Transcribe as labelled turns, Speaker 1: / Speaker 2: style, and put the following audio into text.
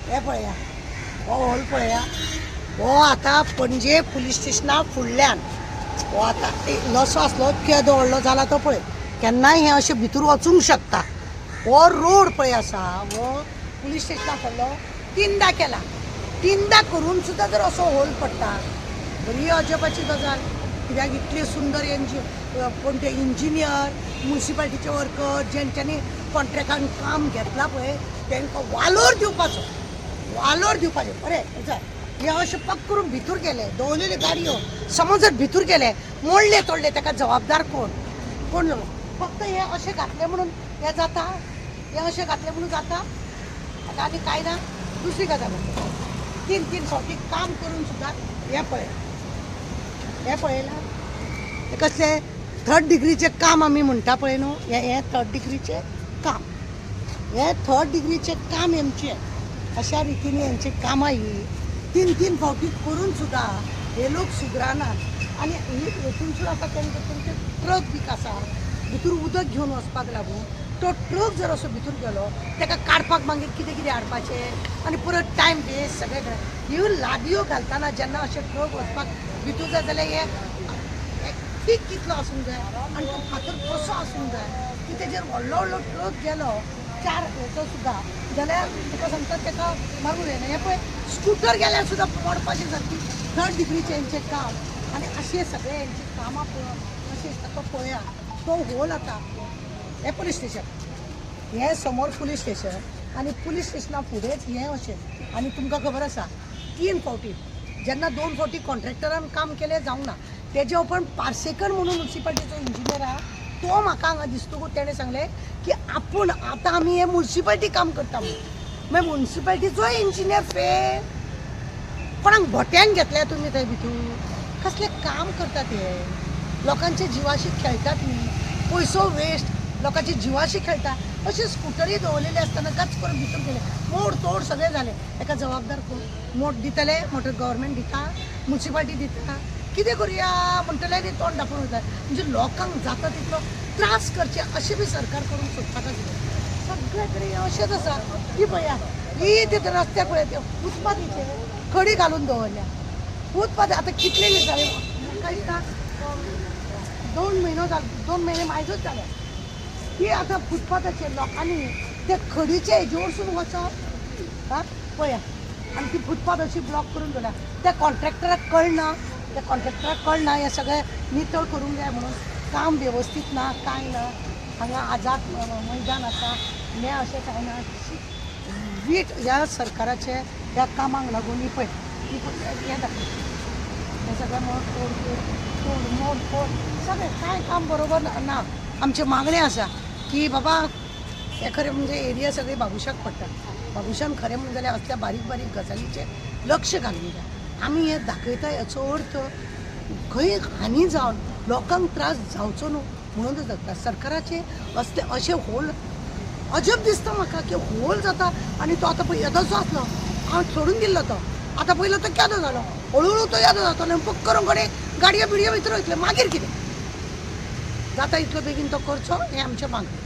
Speaker 1: हे पळया हो हॉल पळया हो आता पणजे पुलीस स्टेशना फुडल्यान हो आता लसो आसलो केदो व्हडलो जाला तो पळय केन्नाय हे अशें भितर वचूंक शकता. हो रोड पळय आसा हो पुलीस स्टेशना फुडलो 3दा केला 3दा करून सुद्दां जर असो होल पडटा बरी अजबाची गजाल. कित्याक इतले सुंदर कोण ते इंजिनियर म्युनिसिपालिटीचे वर्कर जेंच्यांनी कॉन्ट्रॅक्टान काम घेतलां पळय तांकां वालोर दिवपाचें बरें हे अशें पक्क करून भितर गेले दवरलेल्यो गाडयो समज जर भितर गेले मोडले तोडले ताका जबाबदार कोण फक्त हे अशें घातलें म्हणून हे जाता हे अशें घातलें म्हणून जाता आतां आनी कांय ना. दुसरी गजाल 3 फावटी काम करून सुद्दां हे पळयलां हे कसलें 3rd डिग्रीचें काम आमी म्हणटा पळय न्हू हे 3rd डिग्रीचें काम हे 3rd डिग्रीचें काम हेंचें अशा रितीने हेंची कामां ही 3 फावटी करून सुद्दां हे लोक सुदरानात. आनी हेतून सुद्दां आतां तेंचे ट्रक बी आसा भितर उदक घेवन वचपाक लागून तो ट्रक जर असो भितर गेलो ताका काडपाक मागीर कितें हाडपाचें आनी परत टायम वेस्ट सगळे ह्यो लादयो घालतना जेन्ना अशे ट्रक वचपाक भितर जाय जाल्यार हे पीक कितलो आसूंक जाय आनी तो फातर कसो आसूंक जाय की तेजेर व्हडलो ट्रक गेलो 4 हेचो सुद्दां जाल्यार तुका सांगता ताका मागूर येना. हे पळय स्कूटर गेल्यार सुद्दां पडपाचें सारकी 3rd डिग्रीचें हेंचें काम आनी अशें सगळें हेंचीं कामां पळोवन अशें ताका पळया तो होल आतां हे पुलीस स्टेशन हे समोर पुलीस स्टेशन आनी पुलीस स्टेशना फुडेंच हें अशें. आनी तुमकां खबर आसा 3 फावटी जेन्ना 2 फावटी कॉन्ट्रॅक्टरान काम केलें जावंक ना तेजे उपरांत पार्सेकर म्हणून म्युनिसिपालिटीचो इंजिनियर आहा तो म्हाका हांगा दिसतकूच तेणें सांगलें की आपूण आतां आमी हे म्युनिसिपालिटी काम करता म्हणून मागीर म्युनिसिपालिटीचो इंजिनियर फेल कोणाक भोट्यांक घेतल्या तुमी थंय भितर कसलें काम करतात हे लोकांच्या जिवाशी खेळटात न्ही पयसो वेस्ट लोकांच्या जिवाशी खेळटा. अशें स्कुटरी दवरलेली आसतना गच करून भितर गेले मोड तोड सगळें जालें हेका जबाबदार कोण मोट दितले मोटर गव्हर्मेंट दिता म्युनिसिपालिटी दिता कितें करुया म्हणटले आनी तोंड धांपून वयता. म्हणजे लोकांक जाता तितलो त्रास करचे अशें बी सरकार करून सोदपाक सगळे कडेन अशेंच आसा. ही पळया ही ते रस्त्याक पळय ते फुटपाथीचे खडी घालून दवरल्या फुटपाथ आतां कितले दीस जाले म्हाका दिसता 2 म्हयने मायजूच जाले की आतां फुटपाथाचेर लोकांनी ते खडीचे हेजे वरसून वचप पळया आनी ती फुटपाथ अशी ब्लॉक करून दवरल्या. त्या कॉन्ट्रॅक्टराक कळना हे सगळें नितळ करूंक जाय म्हणून काम वेवस्थीत ना कांय ना. हांगा आझाद मैदान आसा हें अशें कांय ना. वीट ह्या सरकाराचे ह्या कामाक लागून ही पळय हें दाखय हें सगळें मोड फोड सगळें कांय काम बरोबर ना. आमचे मागणे आसा की बाबा हे खरें म्हणजे एरिया सगळी बाबुशाक पडटा बाबुशान खरें म्हणून जाल्यार असल्या बारीक गजालीचेर लक्ष घालूंक जाय. आमी हे दाखयता हेचो अर्थ खंय हानी जावन लोकांक त्रास जावचो न्हू म्हणूनच जाता. सरकाराचे असले अशे होल अजब दिसता म्हाका की होल जाता आनी तो आतां पळय येदोसो आसलो हांव सोडून दिल्लो तो आतां पयलो तो केदो जालो हळू तो येदो जातलो आनी पक्क करून कडेन गाडयो बिडयो भितर वयतले मागीर कितें जाता इतलो बेगीन तो करचो हें आमचें मागणें.